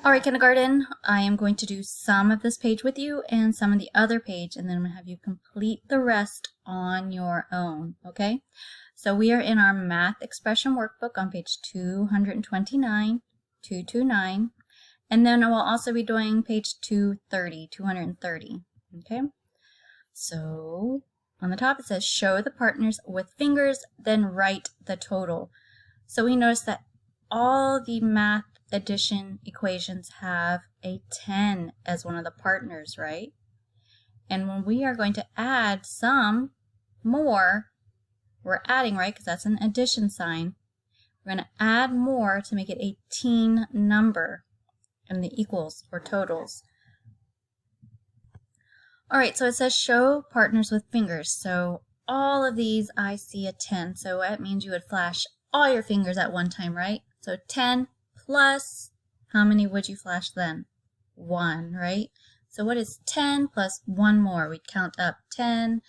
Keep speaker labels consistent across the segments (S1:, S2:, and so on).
S1: All right, kindergarten, I am going to do some of this page with you and some of the other page, and then I'm going to have you complete the rest on your own, okay? So we are in our math expression workbook on page 229, 229, and then we'll also be doing page 230, okay? So on the top it says show the partners with fingers, then write the total. So we notice that all the math addition equations have a 10 as one of the partners, right? And when we are going to add some more, we're adding, right? Because that's an addition sign. We're going to add more to make it a teen number in the equals or totals. All right, so it says show partners with fingers. So all of these, I see a 10. So that means you would flash all your fingers at one time, right? So 10 plus, how many would you flash then? 1, right? So what is 10 plus 1 more? We'd count up 10,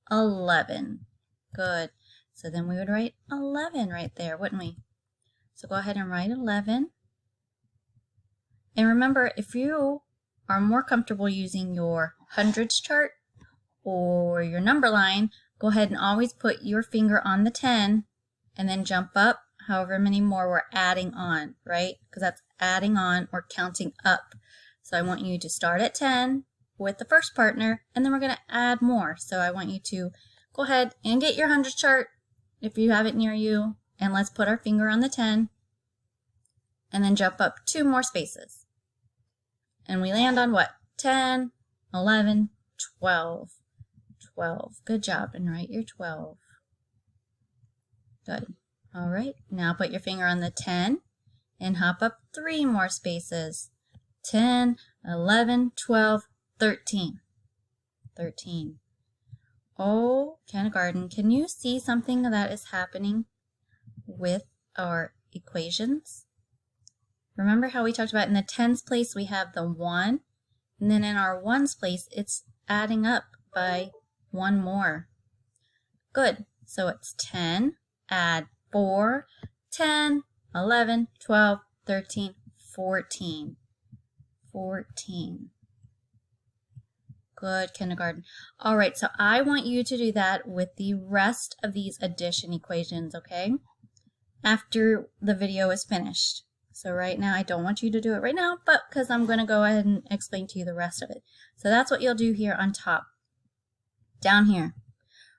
S1: 11. Good. So then we would write 11 right there, wouldn't we? So go ahead and write 11. And remember, if you are more comfortable using your hundreds chart or your number line, go ahead and always put your finger on the 10 and then jump up however many more we're adding on, right? Because that's adding on or counting up. So I want you to start at 10 with the first partner, and then we're going to add more. So I want you to go ahead and get your hundreds chart if you have it near you, and let's put our finger on the 10 and then jump up 2 more spaces. And we land on what? 10, 11, 12. 12. Good job. And write your 12. Good. All right. Now put your finger on the 10 and hop up 3 more spaces. 10, 11, 12, 13. 13. Oh, kindergarten, can you see something that is happening with our equations? Remember how we talked about in the tens place we have the 1, and then in our ones place it's adding up by 1 more. Good. So it's 10, add 4, 10, 11, 12, 13, 14. 14. Good, kindergarten. All right, so I want you to do that with the rest of these addition equations, okay? After the video is finished. So right now, I don't want you to do it right now, but because I'm going to go ahead and explain to you the rest of it. So that's what you'll do here on top. Down here,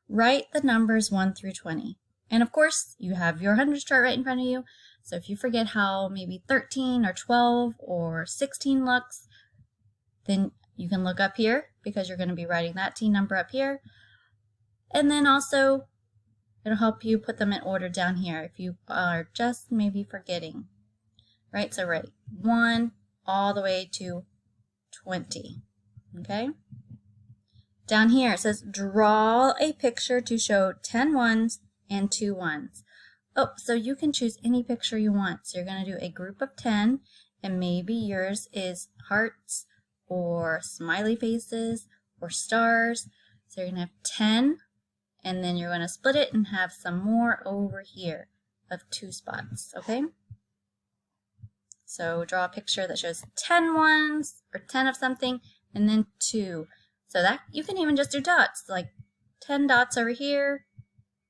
S1: write the numbers 1 through 20. And of course, you have your hundreds chart right in front of you. So if you forget how maybe 13 or 12 or 16 looks, then you can look up here because you're going to be writing that teen number up here. And then also, it'll help you put them in order down here if you are just maybe forgetting. Right, so write 1 all the way to 20. Okay? Down here it says draw a picture to show 10 ones and 2 ones. Oh, so you can choose any picture you want. So you're going to do a group of 10, and maybe yours is hearts or smiley faces or stars. So you're going to have 10, and then you're going to split it and have some more over here of 2 spots, okay? So draw a picture that shows 10 ones or 10 of something and then 2. So that you can even just do dots, like 10 dots over here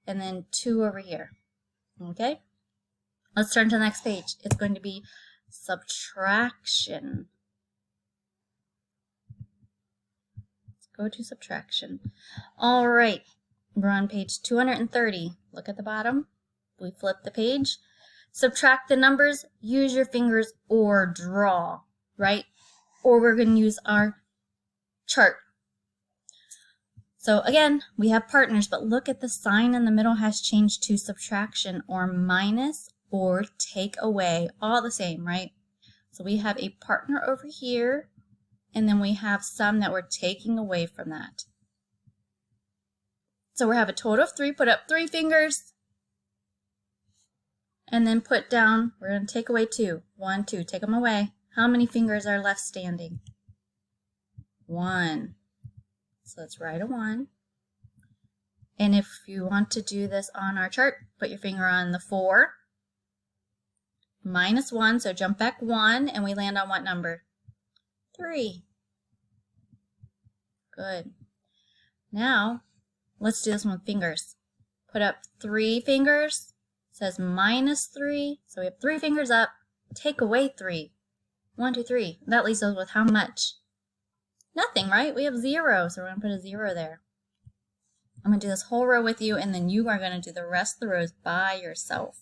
S1: and then 2 over here. Okay? Let's turn to the next page. It's going to be subtraction. Let's go to subtraction. All right. We're on page 230. Look at the bottom. We flip the page. Subtract the numbers, use your fingers, or draw, right? Or we're going to use our chart. So again, we have partners, but look at the sign in the middle has changed to subtraction or minus or take away, all the same, right? So we have a partner over here, and then we have some that we're taking away from that. So we have a total of 3, put up 3 fingers. And then put down, we're going to take away 2. 1, 2, take them away. How many fingers are left standing? 1. So let's write a 1. And if you want to do this on our chart, put your finger on the 4. minus 1, so jump back 1, and we land on what number? 3. Good. Now, let's do this one with fingers. Put up 3 fingers. It says minus 3, so we have 3 fingers up. Take away 3. 1, 2, 3. That leaves us with how much? Nothing, right? We have 0, so we're going to put a 0 there. I'm going to do this whole row with you, and then you are going to do the rest of the rows by yourself.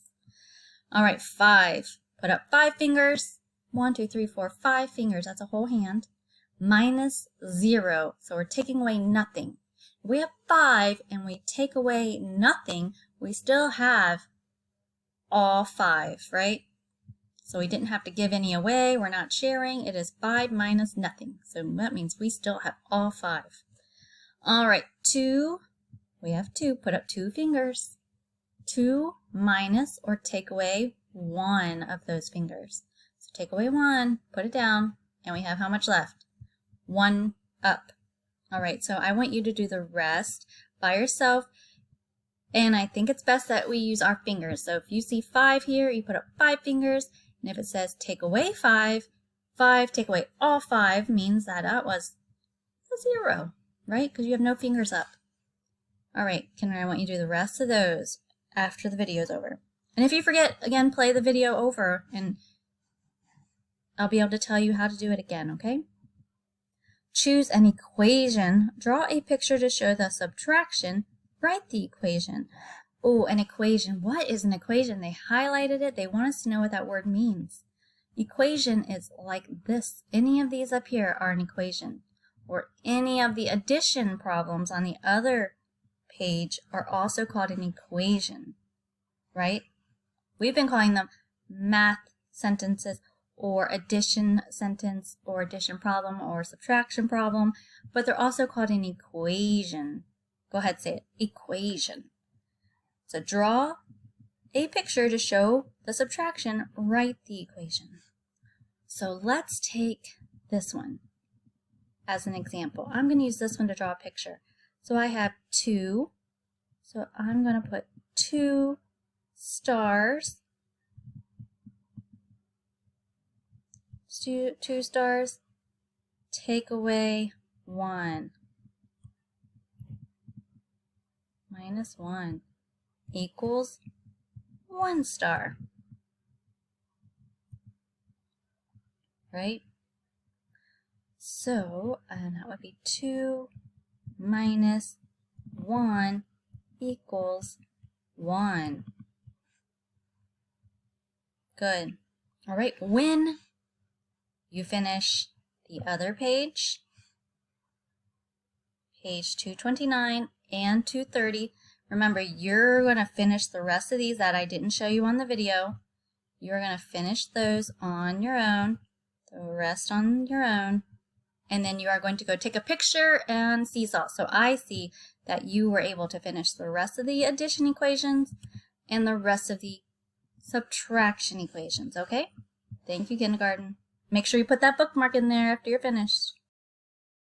S1: All right, 5. Put up 5 fingers. 1, 2, 3, 4, 5 fingers. That's a whole hand. Minus 0, so we're taking away nothing. If we have 5 and we take away nothing, we still have all 5, right? So we didn't have to give any away. We're not sharing. It is 5 minus nothing. So that means we still have all 5. All right, 2. We have 2. Put up 2 fingers. 2 minus or take away 1 of those fingers. So take away 1, put it down, and we have how much left? 1 up. All right, so I want you to do the rest by yourself. And I think it's best that we use our fingers. So if you see 5 here, you put up 5 fingers. And if it says take away 5, 5, take away all 5 means that was a 0, right? Because you have no fingers up. All right, I want you to do the rest of those after the video is over. And if you forget, again, play the video over and I'll be able to tell you how to do it again, okay? Choose an equation. Draw a picture to show the subtraction. Write the equation. Oh, an equation. What is an equation? They highlighted it. They want us to know what that word means. Equation is like this. Any of these up here are an equation. Or any of the addition problems on the other page are also called an equation, right? We've been calling them math sentences or addition sentence or addition problem or subtraction problem, but they're also called an equation. Go ahead, say it. Equation. So draw a picture to show the subtraction, write the equation. So let's take this one as an example. I'm going to use this one to draw a picture. So I have 2, so I'm going to put 2 stars, 2 stars, take away 1, minus 1 equals 1 star, right? So, that would be 2 minus 1 equals 1. Good. All right, when you finish the other page, page 229 and 230, remember you're going to finish the rest of these that I didn't show you on the video. You're going to finish those on your own, the rest on your own. And then you are going to go take a picture and seesaw. So I see that you were able to finish the rest of the addition equations and the rest of the subtraction equations, okay? Thank you, kindergarten. Make sure you put that bookmark in there after you're finished.